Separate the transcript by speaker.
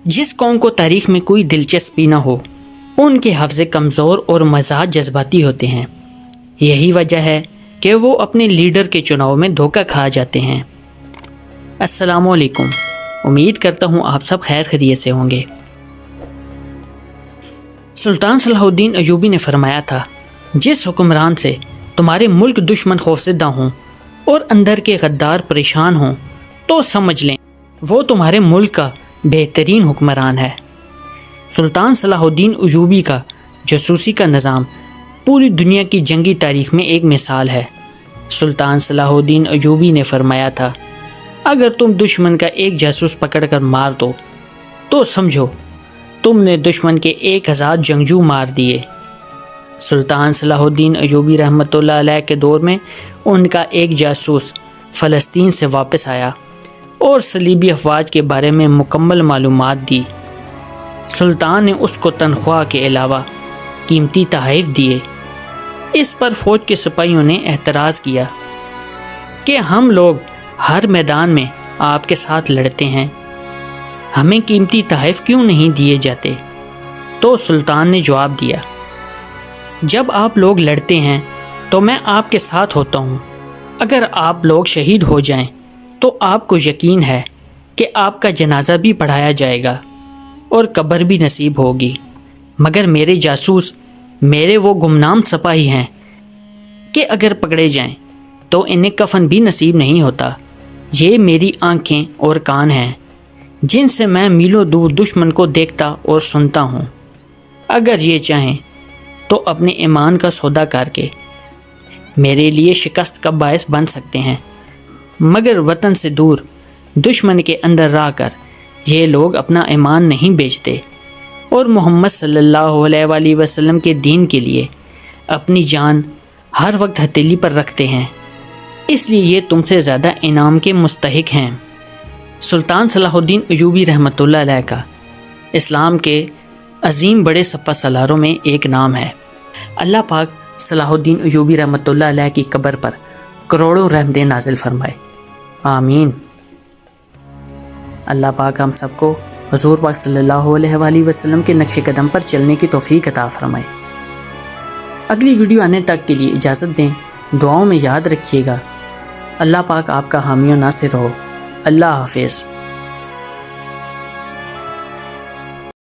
Speaker 1: جس قوم کو تاریخ میں کوئی دلچسپی نہ ہو ان کے حافظے کمزور اور مزاج جذباتی ہوتے ہیں۔ یہی وجہ ہے کہ وہ اپنے لیڈر کے چناؤ میں دھوکہ کھا جاتے ہیں۔ السلام علیکم، امید کرتا ہوں آپ سب خیر خیریت سے ہوں گے۔ سلطان صلاح الدین ایوبی نے فرمایا تھا، جس حکمران سے تمہارے ملک دشمن خوفزدہ ہوں اور اندر کے غدار پریشان ہوں تو سمجھ لیں وہ تمہارے ملک کا بہترین حکمران ہے۔ سلطان صلاح الدین ایوبی کا جاسوسی کا نظام پوری دنیا کی جنگی تاریخ میں ایک مثال ہے۔ سلطان صلاح الدین ایوبی نے فرمایا تھا، اگر تم دشمن کا ایک جاسوس پکڑ کر مار دو تو سمجھو تم نے دشمن کے 1000 جنگجو مار دیے۔ سلطان صلاح الدین ایوبی رحمۃ اللہ علیہ کے دور میں ان کا ایک جاسوس فلسطین سے واپس آیا اور صلیبی افواج کے بارے میں مکمل معلومات دی۔ سلطان نے اس کو تنخواہ کے علاوہ قیمتی تحائف دیے۔ اس پر فوج کے سپاہیوں نے اعتراض کیا کہ ہم لوگ ہر میدان میں آپ کے ساتھ لڑتے ہیں، ہمیں قیمتی تحائف کیوں نہیں دیے جاتے؟ تو سلطان نے جواب دیا، جب آپ لوگ لڑتے ہیں تو میں آپ کے ساتھ ہوتا ہوں۔ اگر آپ لوگ شہید ہو جائیں تو آپ کو یقین ہے کہ آپ کا جنازہ بھی پڑھایا جائے گا اور قبر بھی نصیب ہوگی، مگر میرے جاسوس میرے وہ گمنام سپاہی ہیں کہ اگر پکڑے جائیں تو انہیں کفن بھی نصیب نہیں ہوتا۔ یہ میری آنکھیں اور کان ہیں جن سے میں میلوں دور دشمن کو دیکھتا اور سنتا ہوں۔ اگر یہ چاہیں تو اپنے ایمان کا سودا کر کے میرے لیے شکست کا باعث بن سکتے ہیں، مگر وطن سے دور دشمن کے اندر رہ کر یہ لوگ اپنا ایمان نہیں بیچتے اور محمد صلی اللہ علیہ وآلہ وسلم کے دین کے لیے اپنی جان ہر وقت ہتھیلی پر رکھتے ہیں، اس لیے یہ تم سے زیادہ انعام کے مستحق ہیں۔ سلطان صلاح الدین ایوبی رحمۃ اللہ علیہ کا اسلام کے عظیم بڑے سپہ سالاروں میں ایک نام ہے۔ اللہ پاک صلاح الدین ایوبی رحمۃ اللہ علیہ کی قبر پر کروڑوں رحمتیں نازل فرمائے، آمین۔ اللہ پاک ہم سب کو حضور پاک صلی اللہ علیہ وآلہ وسلم کے نقش قدم پر چلنے کی توفیق عطا فرمائے۔ اگلی ویڈیو آنے تک کے لیے اجازت دیں، دعاؤں میں یاد رکھیے گا۔ اللہ پاک آپ کا حامی و ناصر ہو۔ اللہ حافظ۔